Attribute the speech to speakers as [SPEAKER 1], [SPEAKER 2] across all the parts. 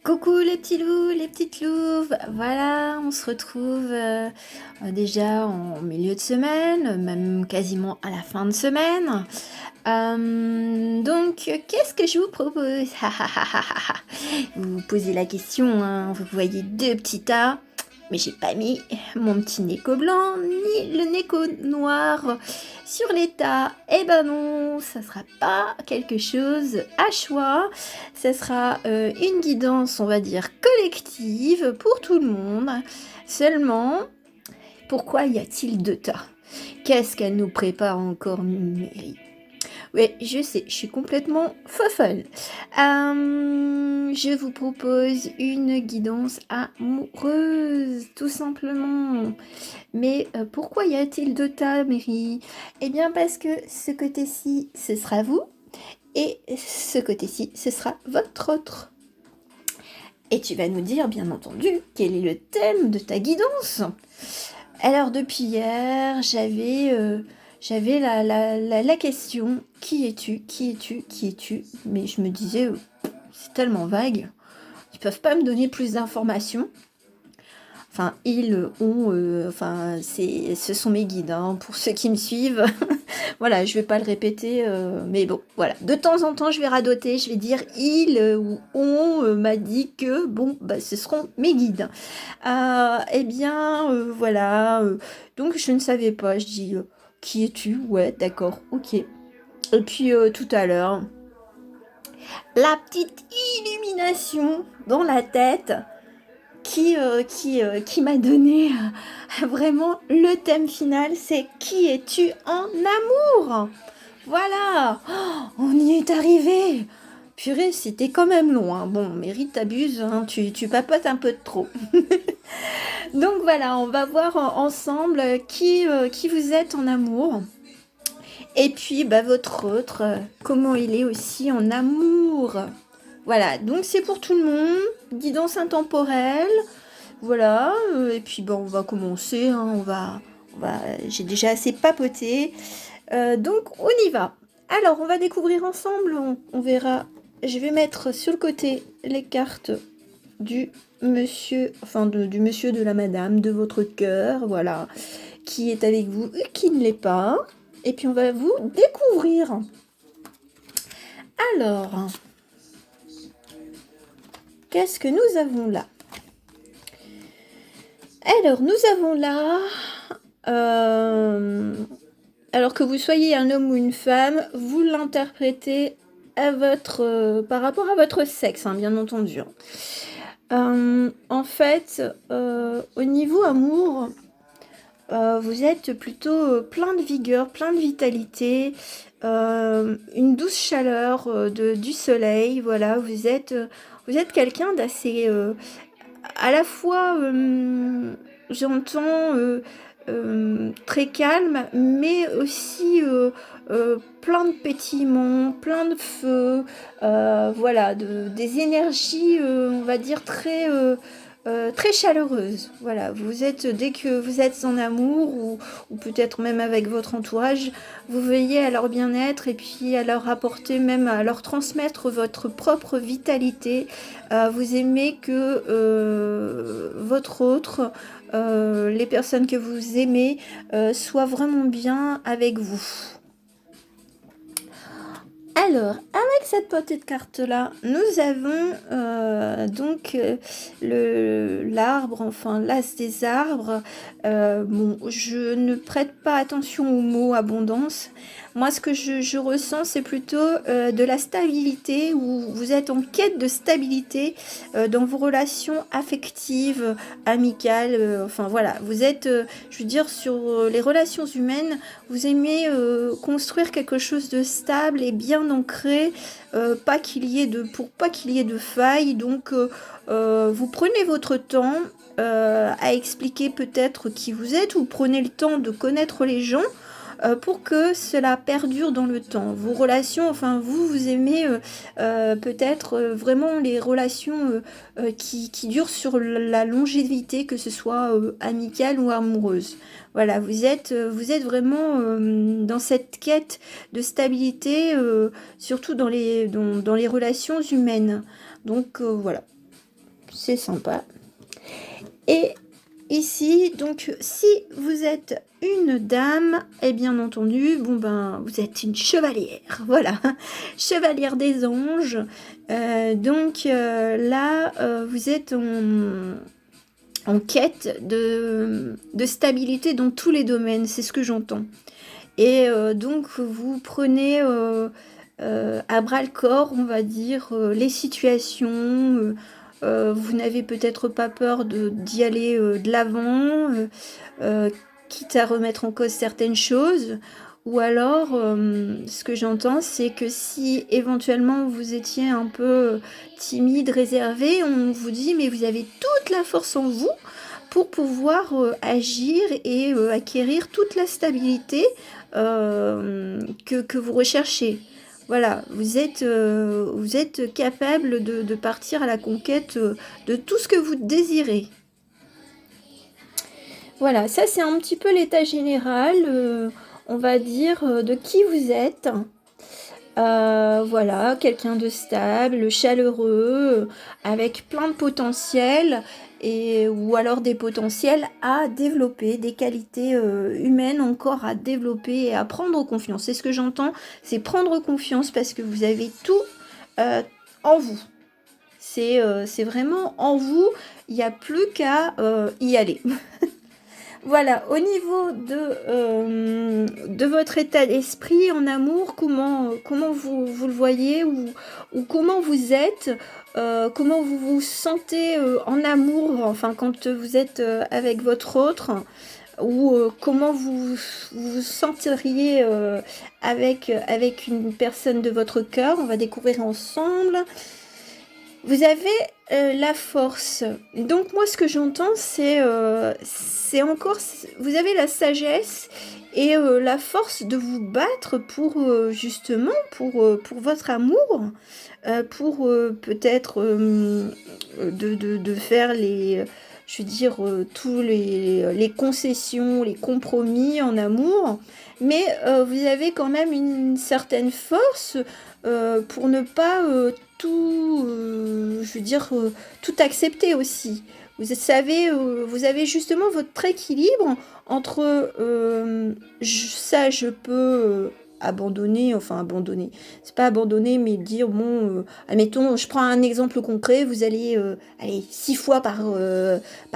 [SPEAKER 1] Coucou les petits loups, les petites louves, voilà, on se retrouve déjà en milieu de semaine, même quasiment à la fin de semaine. Donc, qu'est-ce que je vous propose? Vous vous posez la question, hein, vous voyez deux petits tas, mais j'ai pas mis mon petit néco blanc ni le néco noir sur les tas. Eh ben non, ça sera pas quelque chose à choix. Ça sera une guidance, on va dire, collective pour tout le monde. Seulement, pourquoi y a-t-il deux tas? Qu'est-ce qu'elle nous prépare encore, Mary? Oui, je sais, je suis complètement fofolle. Je vous propose une guidance amoureuse, tout simplement. Mais pourquoi y a-t-il deux tas, Mary? Eh bien, parce que ce côté-ci, ce sera vous. Et ce côté-ci, ce sera votre autre. Et tu vas nous dire, bien entendu, quel est le thème de ta guidance. Alors, depuis hier, j'avais la question, qui es-tu? Qui es-tu? Qui es-tu? Mais je me disais, c'est tellement vague, ils peuvent pas me donner plus d'informations. Enfin, ils ont, ce sont mes guides, hein, pour ceux qui me suivent. Voilà, je vais pas le répéter, mais bon, voilà. De temps en temps, je vais radoter, je vais dire il ou on m'a dit que, bon, bah, ce seront mes guides. Eh bien, voilà. Donc, je ne savais pas. Je dis, qui es-tu? Ouais, d'accord, ok. Et puis, tout à l'heure, la petite illumination dans la tête qui m'a donné vraiment le thème final, c'est qui es-tu en amour? Voilà, oh, on y est arrivé. Purée, c'était quand même loin. Bon, Mérite, t'abuses, hein, tu papotes un peu de trop. Donc voilà, on va voir ensemble qui vous êtes en amour. Et puis, bah, votre autre, comment il est aussi en amour. Voilà, donc c'est pour tout le monde. Guidance intemporelle. Voilà, et puis bon, on va commencer, hein, j'ai déjà assez papoté, donc on y va. Alors, on va découvrir ensemble, on verra. Je vais mettre sur le côté les cartes du monsieur, du monsieur, de la madame, de votre cœur, voilà, qui est avec vous et qui ne l'est pas. Et puis on va vous découvrir. Alors, qu'est-ce que nous avons là? Alors, nous avons là, alors que vous soyez un homme ou une femme, vous l'interprétez à par rapport à votre sexe, hein, bien entendu. En fait, au niveau amour, vous êtes plutôt plein de vigueur, plein de vitalité, une douce chaleur du soleil. Voilà, vous êtes quelqu'un d'assez à la fois, j'entends très calme, mais aussi plein de pétillements, plein de feu, voilà, des énergies, on va dire, très chaleureuses. Voilà, vous êtes, dès que vous êtes en amour, ou peut-être même avec votre entourage, vous veillez à leur bien-être et puis à leur apporter, même à leur transmettre votre propre vitalité. Vous aimez que votre autre, les personnes que vous aimez, soient vraiment bien avec vous. Alors, avec cette petite carte-là, nous avons donc l'arbre, enfin l'as des arbres. Bon, je ne prête pas attention au mot abondance. Moi, ce que je ressens, c'est plutôt de la stabilité, où vous êtes en quête de stabilité dans vos relations affectives, amicales. Enfin voilà, vous êtes, je veux dire, sur les relations humaines, vous aimez construire quelque chose de stable et bien ancré, pour pas qu'il y ait de failles. Donc, vous prenez votre temps à expliquer peut-être qui vous êtes, ou prenez le temps de connaître les gens pour que cela perdure dans le temps. Vos relations, enfin vous aimez peut-être vraiment les relations qui durent sur la longévité, que ce soit amicale ou amoureuse. Voilà, vous êtes vraiment dans cette quête de stabilité, surtout dans les relations humaines. Donc voilà. c'est sympa. Et ici, donc, si vous êtes une dame, et bien entendu, bon ben, vous êtes une chevalière, voilà, chevalière des anges. Là, vous êtes en quête de stabilité dans tous les domaines, c'est ce que j'entends. Et donc, vous prenez à bras-le-corps, on va dire, les situations. Vous n'avez peut-être pas peur d'y aller de l'avant, euh, quitte à remettre en cause certaines choses. Ou alors, ce que j'entends, c'est que si éventuellement vous étiez un peu timide, réservé, on vous dit, mais vous avez toute la force en vous pour pouvoir agir et acquérir toute la stabilité que vous recherchez. Voilà, vous êtes capable de partir à la conquête de tout ce que vous désirez. Voilà, ça c'est un petit peu l'état général, on va dire, de qui vous êtes. Voilà, quelqu'un de stable, chaleureux, avec plein de potentiel, ou alors des potentiels à développer, des qualités humaines encore à développer et à prendre confiance. C'est ce que j'entends, c'est prendre confiance parce que vous avez tout en vous. C'est vraiment en vous, il n'y a plus qu'à y aller. Voilà, au niveau de votre état d'esprit en amour, comment vous le voyez ou comment vous êtes, comment vous vous sentez en amour, enfin quand vous êtes avec votre autre, ou comment vous senteriez avec une personne de votre cœur. On va découvrir ensemble. Vous avez la force. Donc moi, ce que j'entends, c'est encore... Vous avez la sagesse et la force de vous battre pour, justement, pour votre amour, pour peut-être de faire les... Je veux dire, tous les concessions, les compromis en amour. Mais vous avez quand même une certaine force pour ne pas tout, je veux dire, tout accepter aussi. Vous savez, vous avez justement votre équilibre entre ça, je peux abandonner, enfin abandonner, c'est pas abandonner, mais dire, bon, admettons, je prends un exemple concret, vous allez, allez, 6 fois par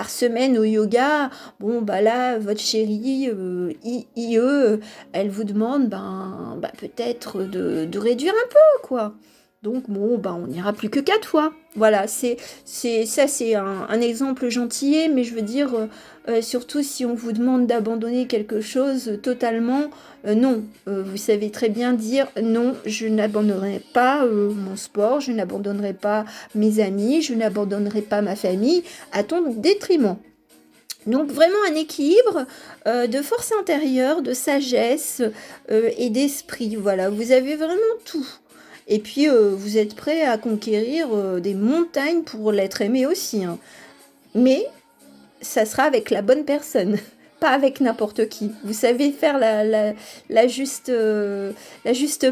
[SPEAKER 1] semaine au yoga, bon, bah là, votre chérie, elle vous demande, peut-être de réduire un peu, quoi. Donc bon, on n'ira plus que 4 fois. Voilà, c'est un exemple gentillet, mais je veux dire, surtout si on vous demande d'abandonner quelque chose totalement, non. Vous savez très bien dire non, je n'abandonnerai pas mon sport, je n'abandonnerai pas mes amis, je n'abandonnerai pas ma famille à ton détriment. Donc vraiment un équilibre de force intérieure, de sagesse et d'esprit. Voilà, vous avez vraiment tout. Et puis, vous êtes prêt à conquérir des montagnes pour l'être aimé aussi. Hein. Mais ça sera avec la bonne personne, pas avec n'importe qui. Vous savez faire la juste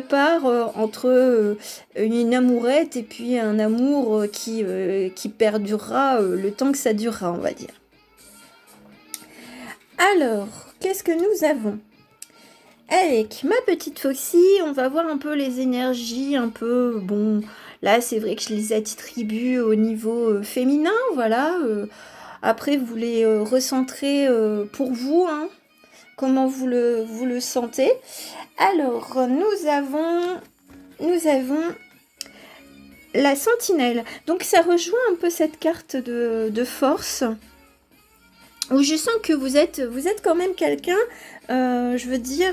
[SPEAKER 1] part entre une amourette et puis un amour qui perdurera le temps que ça durera, on va dire. Alors, qu'est-ce que nous avons ? Avec ma petite Foxy, on va voir un peu les énergies, un peu, bon, là c'est vrai que je les attribue au niveau féminin, voilà. Après, vous les recentrez pour vous, hein, comment vous le sentez. Alors, nous avons la sentinelle. Donc ça rejoint un peu cette carte de force, où je sens que vous êtes quand même quelqu'un, je veux dire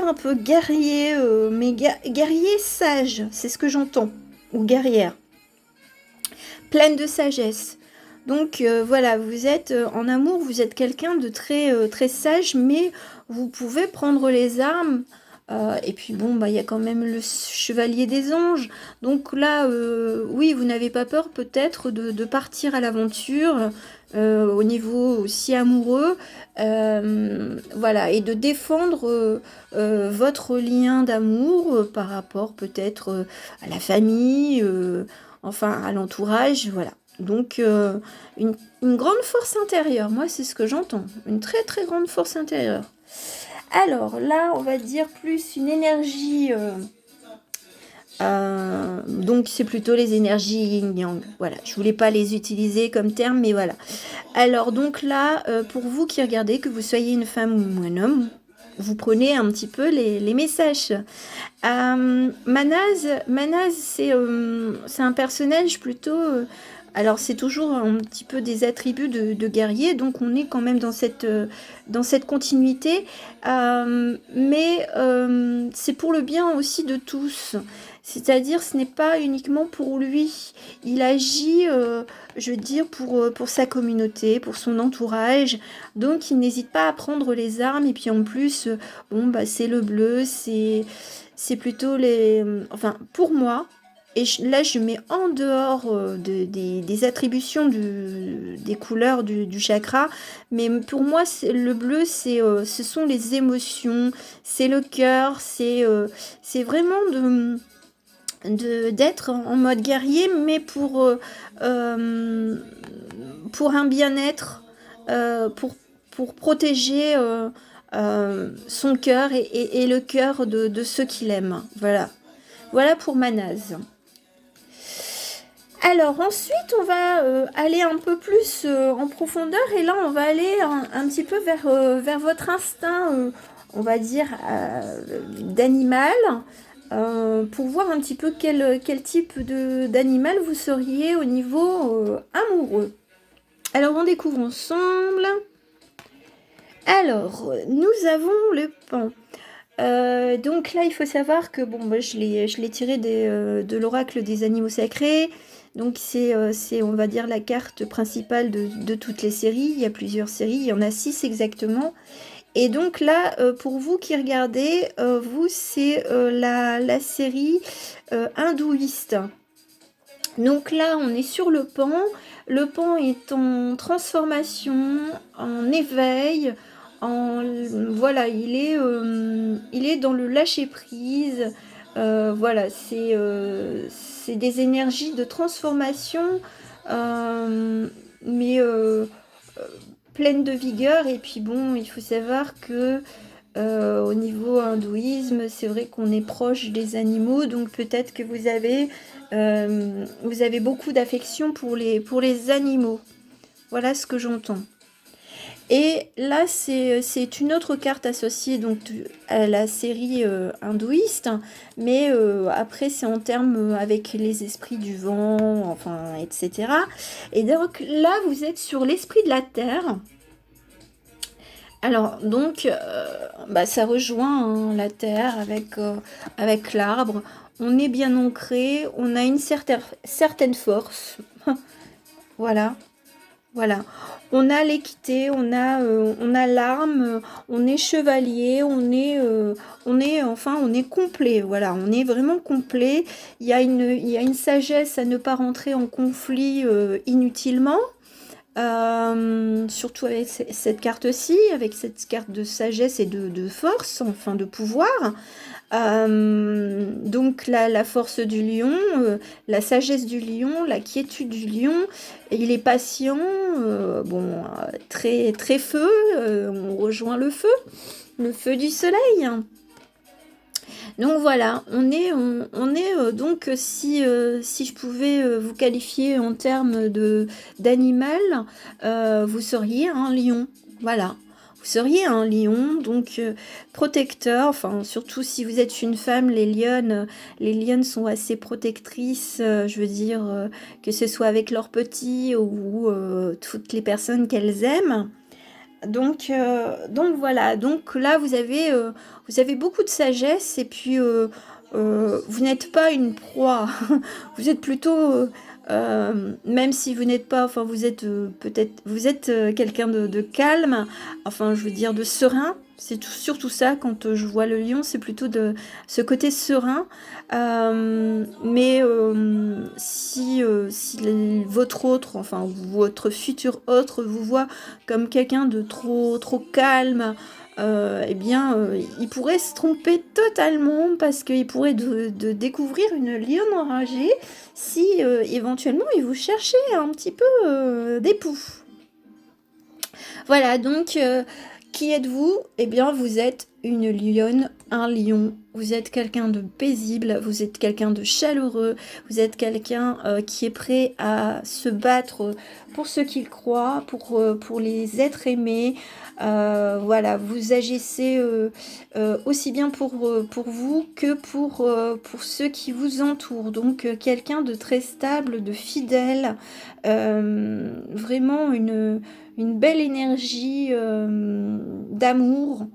[SPEAKER 1] un peu guerrier, mais guerrier sage, c'est ce que j'entends, ou guerrière, pleine de sagesse. Donc voilà, vous êtes en amour, vous êtes quelqu'un de très sage, mais vous pouvez prendre les armes. Et puis bon, il y a quand même le chevalier des anges. Donc là, oui, vous n'avez pas peur peut-être de partir à l'aventure au niveau aussi amoureux. Voilà, et de défendre votre lien d'amour par rapport peut-être à la famille. enfin à l'entourage, voilà. Donc une grande force intérieure, moi c'est ce que j'entends, une très très grande force intérieure. Alors là, on va dire plus une énergie, donc c'est plutôt les énergies yin-yang. Voilà, je voulais pas les utiliser comme terme, mais voilà. Alors donc là, pour vous qui regardez, que vous soyez une femme ou un homme, vous prenez un petit peu les messages. Manaz c'est un personnage plutôt... alors c'est toujours un petit peu des attributs de guerrier, donc on est quand même dans cette continuité, mais c'est pour le bien aussi de tous. C'est-à-dire ce n'est pas uniquement pour lui, il agit, je veux dire, pour sa communauté, pour son entourage, donc il n'hésite pas à prendre les armes, et puis en plus, bon, bah, c'est le bleu, c'est plutôt les... Enfin, pour moi, et là je mets en dehors des attributions des couleurs du chakra, mais pour moi le bleu ce sont les émotions, c'est le cœur, c'est vraiment d'être en mode guerrier, mais pour un bien-être, pour protéger son cœur et le cœur de ceux qu'il aime. Voilà. Voilà pour Manaz. Alors ensuite, on va aller un peu plus en profondeur, et là, on va aller un petit peu vers votre instinct, on va dire, d'animal, pour voir un petit peu quel type d'animal vous seriez au niveau amoureux. Alors, on découvre ensemble. Alors, nous avons le pan. Donc là, il faut savoir que bon, moi, je l'ai tiré de l'oracle des animaux sacrés. Donc c'est, on va dire, la carte principale de toutes les séries. Il y a plusieurs séries, il y en a 6 exactement. Et donc là, pour vous qui regardez, vous, c'est la série hindouiste. Donc là, on est sur le pan. Le pan est en transformation, en éveil, voilà, il est dans le lâcher prise. Voilà, c'est des énergies de transformation, mais pleines de vigueur. Et puis bon, il faut savoir que au niveau hindouisme, c'est vrai qu'on est proche des animaux, donc peut-être que vous avez beaucoup d'affection pour les animaux. Voilà ce que j'entends. Et là, c'est une autre carte associée donc à la série hindouiste, mais après, c'est en termes avec les esprits du vent, enfin, etc. Et donc là, vous êtes sur l'esprit de la terre. Alors, donc, bah, ça rejoint hein, la terre avec l'arbre. On est bien ancré, on a une certaine force. Voilà. Voilà, on a l'équité, on a l'arme, on est chevalier, enfin, on est complet. Voilà, on est vraiment complet. Il y a une sagesse à ne pas rentrer en conflit inutilement. Surtout avec cette carte-ci, avec cette carte de sagesse et de force, enfin de pouvoir. Donc la force du lion, la sagesse du lion, la quiétude du lion, et il est patient, bon, très, très feu, on rejoint le feu du soleil. Donc voilà, on est donc si je pouvais vous qualifier en termes d'animal, vous seriez un lion. Voilà. Vous seriez un lion, donc protecteur, enfin surtout si vous êtes une femme, les lionnes sont assez protectrices, je veux dire, que ce soit avec leurs petits ou toutes les personnes qu'elles aiment. Donc voilà, donc là vous avez beaucoup de sagesse, et puis vous n'êtes pas une proie, vous êtes plutôt, même si vous n'êtes pas, enfin vous êtes peut-être, vous êtes quelqu'un de calme, enfin je veux dire de serein, c'est surtout ça quand je vois le lion, c'est plutôt de ce côté serein, mais si votre autre, enfin votre futur autre vous voit comme quelqu'un de trop calme, eh bien, il pourrait se tromper totalement parce qu'il pourrait de découvrir une lionne enragée si éventuellement il vous cherchait un petit peu d'époux. Voilà, donc, qui êtes-vous? Eh bien, vous êtes une lionne, un lion. Vous êtes quelqu'un de paisible, vous êtes quelqu'un de chaleureux, vous êtes quelqu'un qui est prêt à se battre pour ce qu'il croit, pour les êtres aimés. Voilà, vous agissez aussi bien pour vous que pour ceux qui vous entourent. Donc, quelqu'un de très stable, de fidèle, vraiment une belle énergie d'amour.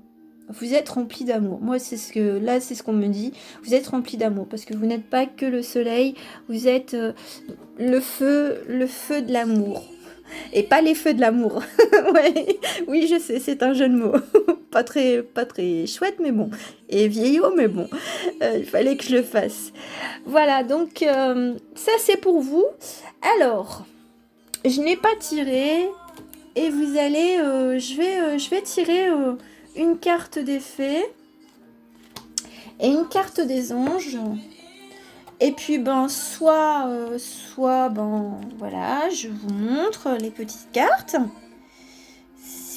[SPEAKER 1] Vous êtes rempli d'amour. Moi, c'est ce qu'on me dit. Vous êtes rempli d'amour parce que vous n'êtes pas que le soleil. Vous êtes le feu de l'amour. Et pas les feux de l'amour. Ouais. Oui, je sais, c'est un jeu de mots. Pas très chouette, mais bon. Et vieillot, mais bon. Il fallait que je le fasse. Voilà, donc ça c'est pour vous. Alors, je n'ai pas tiré. Et vous allez, je vais tirer une carte des fées et une carte des anges. Et puis, ben, soit, ben, voilà, je vous montre les petites cartes.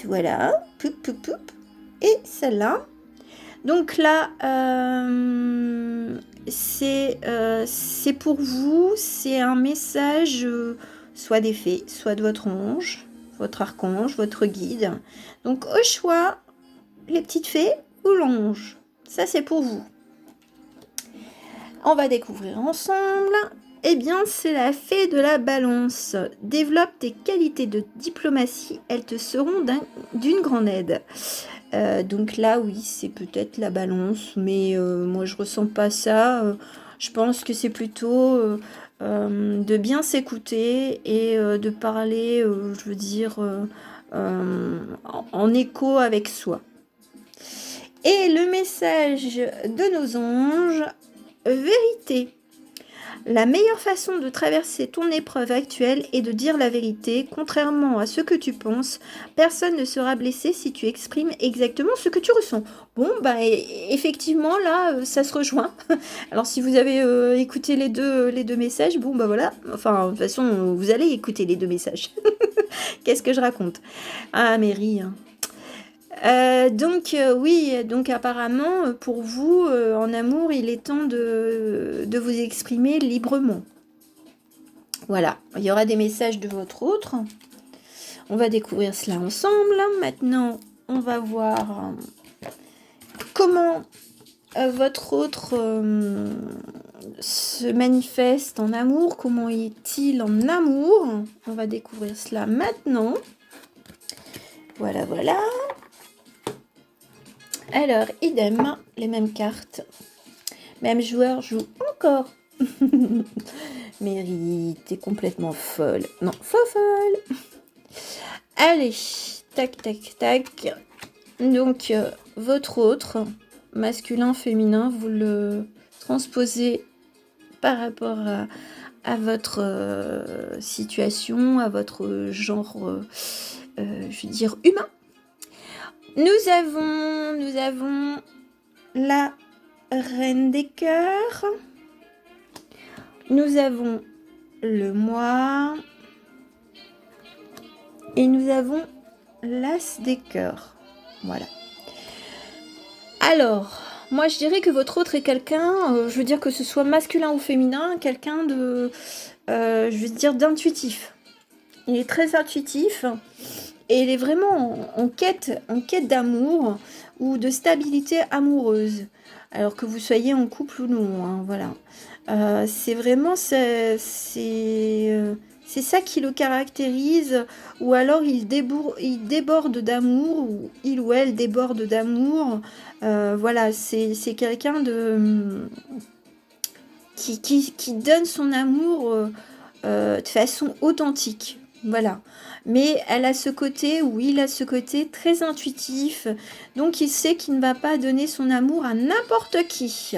[SPEAKER 1] Voilà, poup, poup, poup. Et celle-là. Donc là, c'est pour vous, c'est un message, soit des fées, soit de votre ange, votre archange, votre guide. Donc au choix, les petites fées ou l'ange. Ça c'est pour vous. On va découvrir ensemble. Eh bien, c'est la fée de la balance. Développe tes qualités de diplomatie, elles te seront d'une grande aide. Donc là, oui, c'est peut-être la balance, mais moi je ressens pas ça. Je pense que c'est plutôt de bien s'écouter et de parler, je veux dire, en écho avec soi. Et le message de nos anges, vérité. La meilleure façon de traverser ton épreuve actuelle est de dire la vérité. Contrairement à ce que tu penses, personne ne sera blessé si tu exprimes exactement ce que tu ressens. Bon, bah effectivement, là, ça se rejoint. Alors, si vous avez écouté les deux messages, bon, bah voilà. Enfin, de toute façon, vous allez écouter les deux messages. Qu'est-ce que je raconte? Ah, Mary, hein. Donc oui, donc apparemment pour vous en amour, il est temps de vous exprimer librement. Voilà, il y aura des messages de votre autre. On va découvrir cela ensemble. Maintenant, on va voir comment votre autre se manifeste en amour. Comment est-il en amour? On va découvrir cela maintenant. Voilà, voilà. Alors, idem, les mêmes cartes. Même joueur joue encore. Mary, t'es complètement folle. Non, folle. Allez, tac, tac, tac. Donc, votre autre, masculin, féminin, vous le transposez par rapport à votre situation, à votre genre, je veux dire, humain. Nous avons la reine des cœurs. Nous avons le moi. Et nous avons l'as des cœurs. Voilà. Alors, moi je dirais que votre autre est quelqu'un, je veux dire que ce soit masculin ou féminin, quelqu'un de, je veux dire, d'intuitif. Il est très intuitif. Et il est vraiment en quête d'amour ou de stabilité amoureuse. Alors que vous soyez en couple ou non, hein, voilà. C'est vraiment c'est ça qui le caractérise. Ou alors il déborde d'amour, ou il ou elle déborde d'amour. Voilà, c'est quelqu'un qui donne son amour de façon authentique. Voilà. Mais elle a ce côté, ou il a ce côté très intuitif. Donc il sait qu'il ne va pas donner son amour à n'importe qui.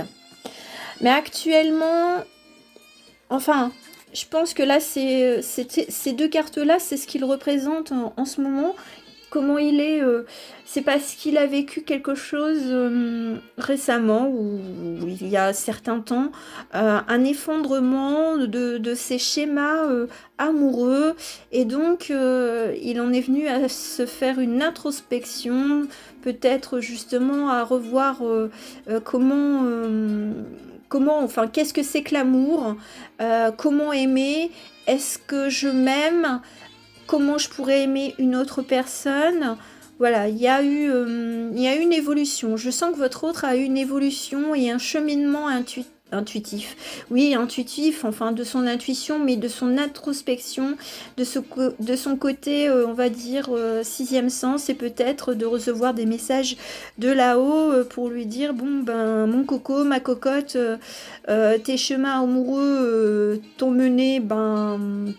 [SPEAKER 1] Mais actuellement, enfin, je pense que là, ces deux cartes-là, c'est ce qu'il représente en ce moment. comment il est, c'est parce qu'il a vécu quelque chose récemment, ou il y a certain temps, un effondrement de ses schémas amoureux, et donc il en est venu à se faire une introspection, peut-être justement à revoir comment, enfin, qu'est-ce que c'est que l'amour, comment aimer, est-ce que je m'aime, comment je pourrais aimer une autre personne. Voilà, il y a eu une évolution. Je sens que votre autre a eu une évolution et un cheminement intuitif. Oui, intuitif, enfin de son intuition, mais de son introspection, de son côté, on va dire, sixième sens, et peut-être de recevoir des messages de là-haut pour lui dire, bon, ben, mon coco, ma cocotte, tes chemins amoureux t'ont mené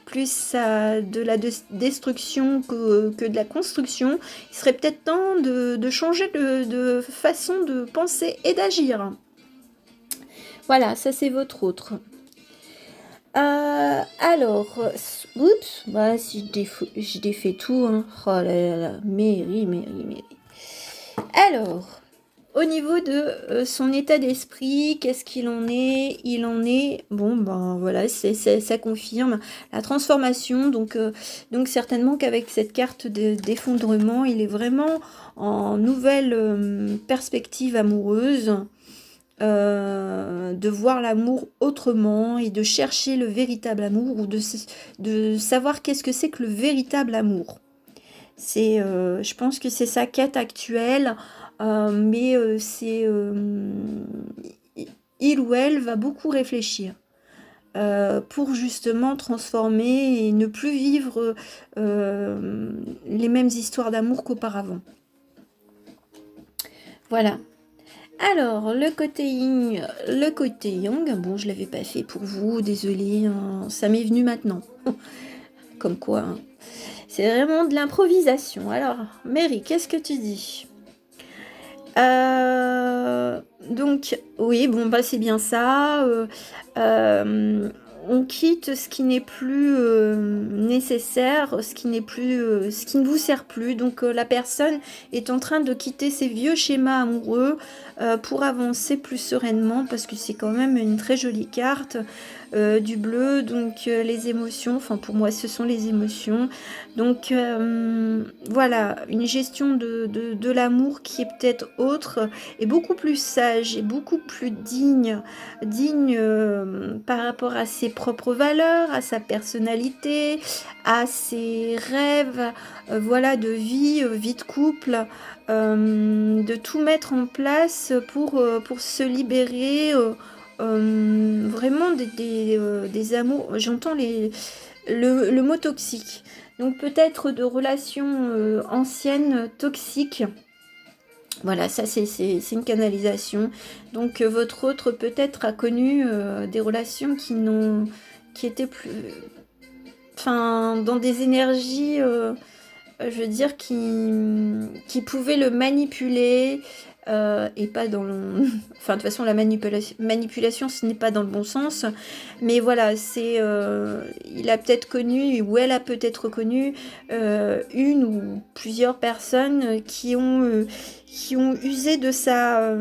[SPEAKER 1] plus à de la destruction que de la construction. Il serait peut-être temps de changer de façon de penser et d'agir. Voilà, ça c'est votre autre. Alors, oups, bah, si je défais tout, hein. Oh là là là, Mary. Alors, au niveau de son état d'esprit, qu'est-ce qu'il en est? Il en est, bon ben voilà, ça confirme la transformation, donc certainement qu'avec cette carte d'effondrement, il est vraiment en nouvelle perspective amoureuse, de voir l'amour autrement et de chercher le véritable amour, ou de savoir qu'est-ce que c'est que le véritable amour. Je pense que c'est sa quête actuelle, mais il ou elle va beaucoup réfléchir pour justement transformer et ne plus vivre les mêmes histoires d'amour qu'auparavant. Voilà. Alors, le côté yin, le côté yang, bon, je l'avais pas fait pour vous, désolée, hein, ça m'est venu maintenant. Comme quoi, hein. C'est vraiment de l'improvisation. Alors, Mary, qu'est-ce que tu dis? Donc, oui, bon, bah c'est bien ça. On quitte ce qui n'est plus nécessaire, ce qui ne vous sert plus. Donc, la personne est en train de quitter ses vieux schémas amoureux pour avancer plus sereinement, parce que c'est quand même une très jolie carte. Du bleu, donc les émotions, enfin pour moi ce sont les émotions, donc voilà, une gestion de l'amour qui est peut-être autre, et beaucoup plus sage, et beaucoup plus digne par rapport à ses propres valeurs, à sa personnalité, à ses rêves, voilà, de vie de couple, de tout mettre en place pour se libérer, vraiment des amours. J'entends le mot toxique. Donc peut-être de relations anciennes toxiques. Voilà, ça c'est une canalisation. Donc votre autre peut-être a connu des relations qui étaient plus, enfin, dans des énergies, je veux dire, qui pouvaient le manipuler, et pas dans le... Enfin, de toute façon, la manipulation, ce n'est pas dans le bon sens. Mais voilà, il a peut-être connu, ou elle a peut-être connu, une ou plusieurs personnes qui ont usé de sa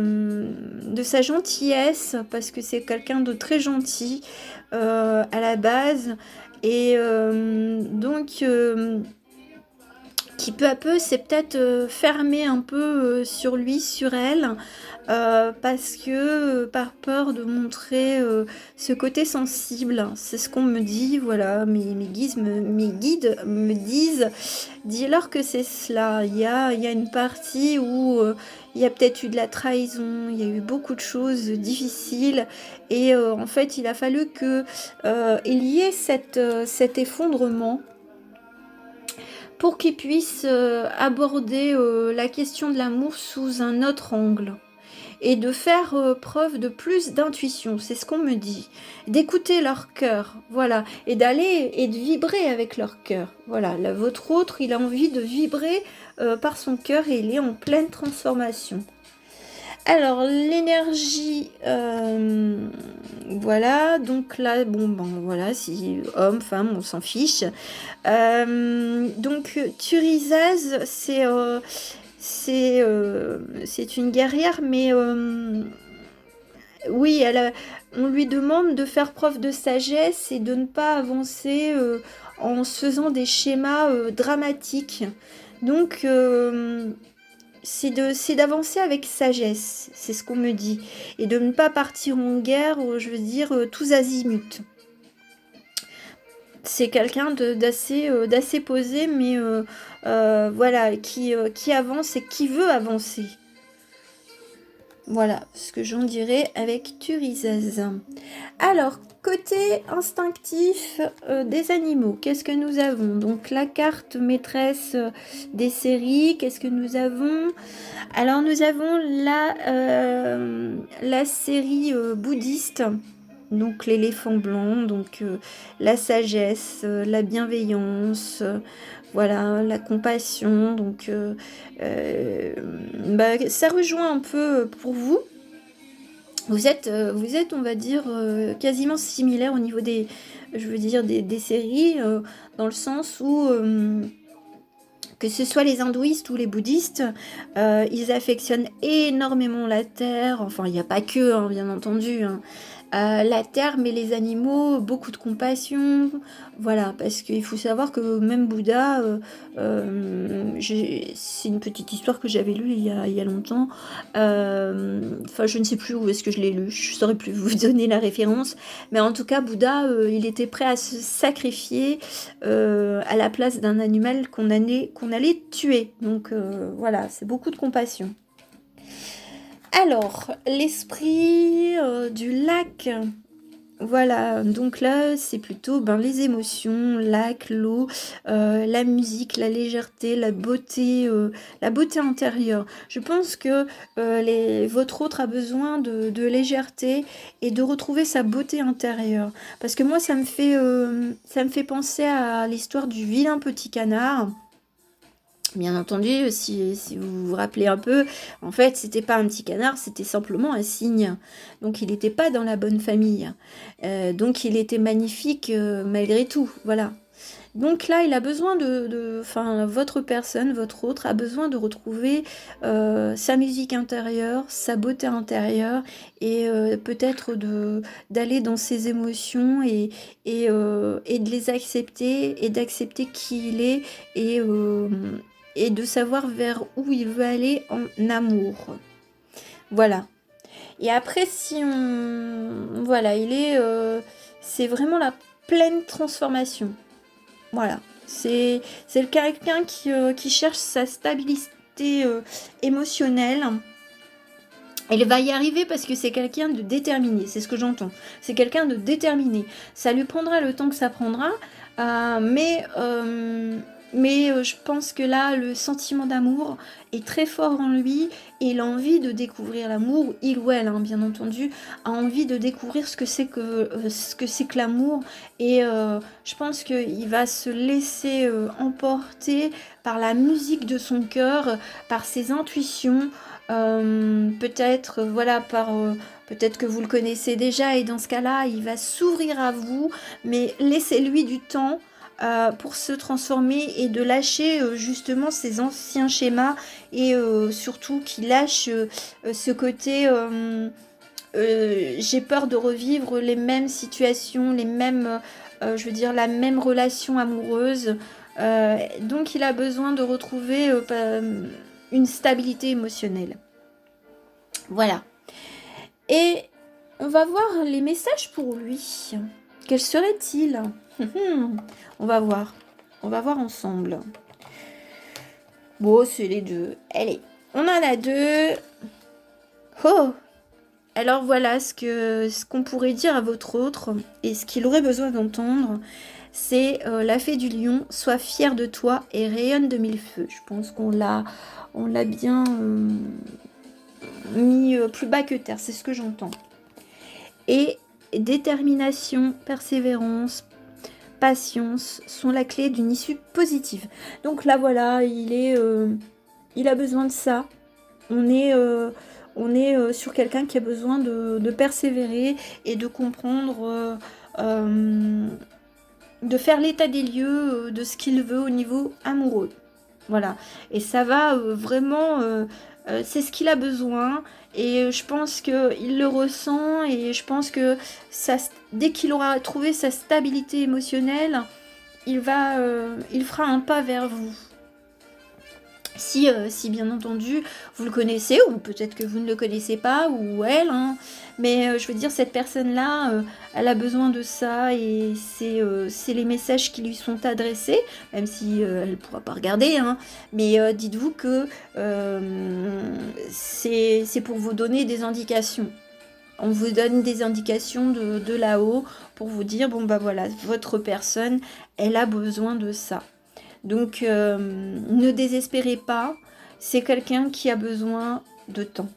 [SPEAKER 1] gentillesse, parce que c'est quelqu'un de très gentil à la base. Et donc... qui peu à peu s'est peut-être fermé un peu sur lui, sur elle, parce que par peur de montrer ce côté sensible. C'est ce qu'on me dit, voilà, mes guides me disent, dis-leur que c'est cela. Il y a une partie où il y a peut-être eu de la trahison, il y a eu beaucoup de choses difficiles, et en fait il a fallu que il y ait cet effondrement, pour qu'ils puissent aborder la question de l'amour sous un autre angle, et de faire preuve de plus d'intuition, c'est ce qu'on me dit, d'écouter leur cœur, voilà, et d'aller et de vibrer avec leur cœur. Voilà, là, votre autre, il a envie de vibrer par son cœur, et il est en pleine transformation. Alors, l'énergie, voilà, donc là, bon, ben voilà, si homme, femme, on s'en fiche. Donc, Turizaz, c'est une guerrière, mais oui, on lui demande de faire preuve de sagesse et de ne pas avancer en se faisant des schémas dramatiques. Donc, c'est d'avancer avec sagesse, c'est ce qu'on me dit. Et de ne pas partir en guerre, je veux dire, tous azimuts. C'est quelqu'un d'assez posé, mais voilà, qui avance et qui veut avancer. Voilà ce que j'en dirais avec Turizaz. Alors, côté instinctif des animaux, qu'est-ce que nous avons? Donc, la carte maîtresse des séries, qu'est-ce que nous avons? Alors, nous avons la série bouddhiste, donc l'éléphant blanc, donc la sagesse, la bienveillance, voilà, la compassion. Donc, ça rejoint un peu pour vous. Vous êtes, on va dire, quasiment similaire au niveau je veux dire, des séries, dans le sens où, que ce soit les hindouistes ou les bouddhistes, ils affectionnent énormément la terre. Enfin, il n'y a pas que, hein, bien entendu, hein. La terre, mais les animaux, beaucoup de compassion. Voilà, parce qu'il faut savoir que même Bouddha, c'est une petite histoire que j'avais lue il y a longtemps. Enfin, je ne sais plus où est-ce que je l'ai lu, je ne saurais plus vous donner la référence. Mais en tout cas, Bouddha, il était prêt à se sacrifier à la place d'un animal qu'on allait tuer. Donc voilà, c'est beaucoup de compassion. Alors, l'esprit du lac. Voilà, donc là, c'est plutôt les émotions, lac, l'eau, la musique, la légèreté, la beauté intérieure. Je pense que votre autre a besoin de légèreté et de retrouver sa beauté intérieure. Parce que moi, ça me fait penser à l'histoire du vilain petit canard. Bien entendu, si vous vous rappelez un peu, en fait, c'était pas un petit canard, c'était simplement un cygne. Donc, il n'était pas dans la bonne famille. Donc, il était magnifique malgré tout. Voilà. Donc là, il a besoin enfin, votre personne, votre autre, a besoin de retrouver sa musique intérieure, sa beauté intérieure, et peut-être d'aller dans ses émotions et de les accepter, et d'accepter qui il est, et, euh, et de savoir vers où il veut aller en amour. Voilà. Et après, si on... Voilà, c'est vraiment la pleine transformation. Voilà, c'est quelqu'un qui cherche sa stabilité émotionnelle. Elle va y arriver parce que c'est quelqu'un de déterminé, c'est ce que j'entends. C'est quelqu'un de déterminé. Ça lui prendra le temps que ça prendra, mais je pense que là, le sentiment d'amour est très fort en lui et il a envie de découvrir l'amour, il ou elle, hein, bien entendu, a envie de découvrir ce que c'est que l'amour et je pense qu'il va se laisser emporter par la musique de son cœur, par ses intuitions. Peut-être voilà peut-être que vous le connaissez déjà et dans ce cas-là il va s'ouvrir à vous, mais laissez-lui du temps pour se transformer et de lâcher justement ses anciens schémas et surtout qu'il lâche ce côté j'ai peur de revivre les mêmes situations, les mêmes je veux dire la même relation amoureuse. Donc il a besoin de retrouver une stabilité émotionnelle. Voilà. Et on va voir les messages pour lui. Quels seraient-ils? On va voir. On va voir ensemble. Bon, c'est les deux. Allez, on en a deux. Oh! Alors voilà ce qu'on pourrait dire à votre autre et ce qu'il aurait besoin d'entendre. C'est la fée du lion, sois fière de toi et rayonne de mille feux. Je pense qu'on l'a bien mis plus bas que terre, c'est ce que j'entends. Et détermination, persévérance, patience sont la clé d'une issue positive. Donc là voilà, il a besoin de ça. On On est sur quelqu'un qui a besoin de persévérer et de comprendre, de faire l'état des lieux de ce qu'il veut au niveau amoureux. Voilà. Et ça va vraiment, c'est ce qu'il a besoin. Et je pense qu'il le ressent. Et je pense que dès qu'il aura trouvé sa stabilité émotionnelle, il fera un pas vers vous. Si bien entendu vous le connaissez, ou peut-être que vous ne le connaissez pas, ou elle, hein, mais je veux dire, cette personne-là, elle a besoin de ça, et c'est les messages qui lui sont adressés, même si elle ne pourra pas regarder, hein, mais dites-vous que c'est pour vous donner des indications. On vous donne des indications de là-haut pour vous dire, bon bah voilà, votre personne, elle a besoin de ça. Donc, ne désespérez pas, c'est quelqu'un qui a besoin de temps.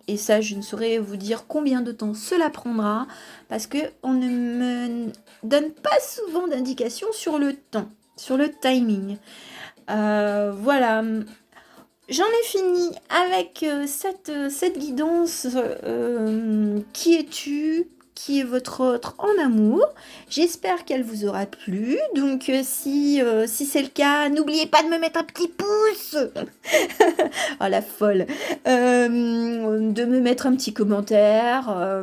[SPEAKER 1] Et ça, je ne saurais vous dire combien de temps cela prendra, parce qu'on ne me donne pas souvent d'indications sur le temps, sur le timing. Voilà, j'en ai fini avec cette guidance. Qui es-tu ? Qui est votre autre en amour. J'espère qu'elle vous aura plu. Donc si c'est le cas, n'oubliez pas de me mettre un petit pouce. Oh la folle. De me mettre un petit commentaire.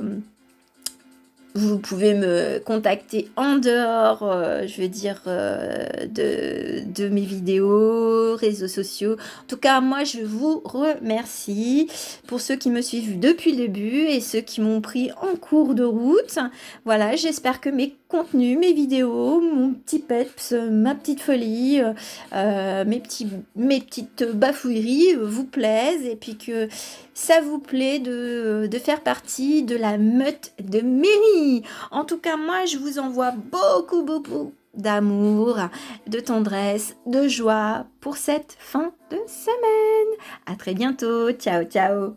[SPEAKER 1] Vous pouvez me contacter en dehors, je veux dire, de mes vidéos, réseaux sociaux. En tout cas, moi, je vous remercie pour ceux qui me suivent depuis le début et ceux qui m'ont pris en cours de route. Voilà, j'espère que mes contenus, mes vidéos, mon petit peps, ma petite folie, mes petites bafouilleries vous plaisent, et puis que ça vous plaît de faire partie de la meute de Mary. En tout cas, moi, je vous envoie beaucoup, beaucoup d'amour, de tendresse, de joie pour cette fin de semaine. À très bientôt. Ciao, ciao.